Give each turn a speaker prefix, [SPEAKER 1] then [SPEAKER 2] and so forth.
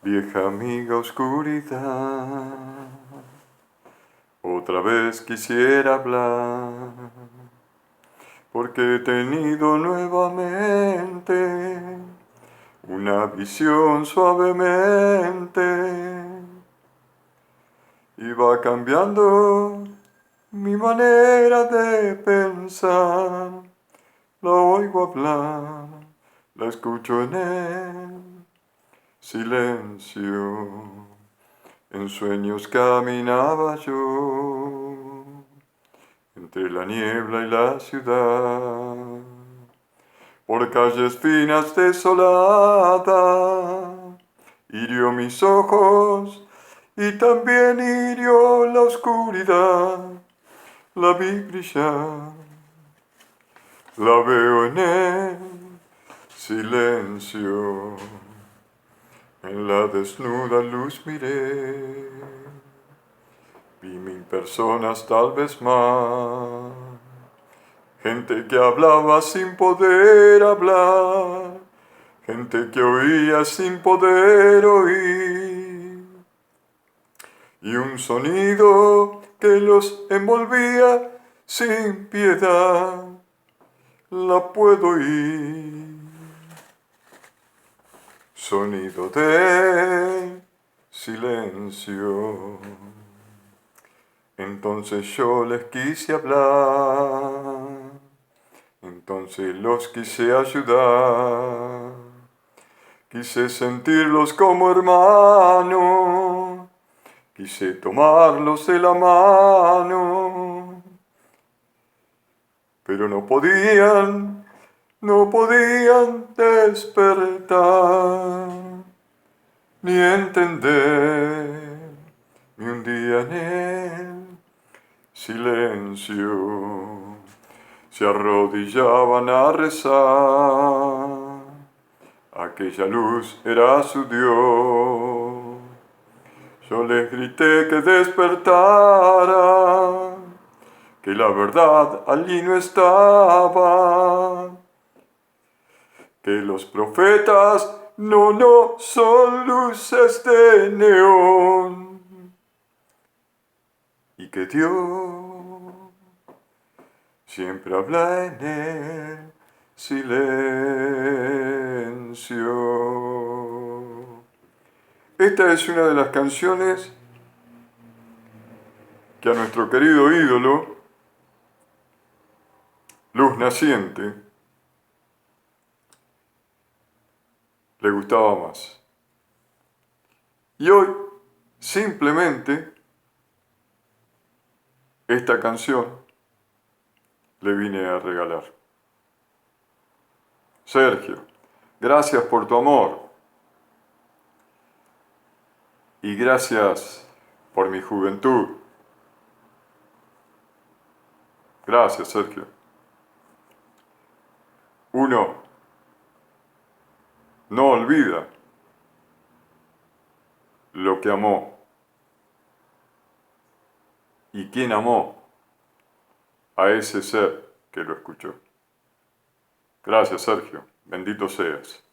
[SPEAKER 1] Vieja amiga oscuridad, otra vez quisiera hablar, porque he tenido nuevamente una visión suavemente y va cambiando mi manera de pensar. La oigo hablar, la escucho en él. Silencio, en sueños caminaba yo, entre la niebla y la ciudad, por calles finas desoladas, hirió mis ojos y también hirió la oscuridad, la vi brillar, la veo en él, silencio. En la desnuda luz miré, vi 1000 personas tal vez más, gente que hablaba sin poder hablar, gente que oía sin poder oír, y un sonido que los envolvía sin piedad, la puedo oír. Sonido de silencio. Entonces yo les quise hablar, entonces los quise ayudar, quise sentirlos como hermanos, quise tomarlos de la mano, pero no podían despertar, ni entender, ni un día en el silencio se arrodillaban a rezar. Aquella luz era su Dios. Yo les grité que despertaran, que la verdad allí no estaba, que los profetas no son luces de neón, y que Dios siempre habla en el silencio. Esta es una de las canciones que a nuestro querido ídolo, Luz Naciente, le gustaba más. Y hoy, simplemente, esta canción le vine a regalar. Sergio, gracias por tu amor y gracias por mi juventud. Gracias, Sergio. Uno no olvida lo que amó y quién amó a ese ser que lo escuchó. Gracias, Sergio. Bendito seas.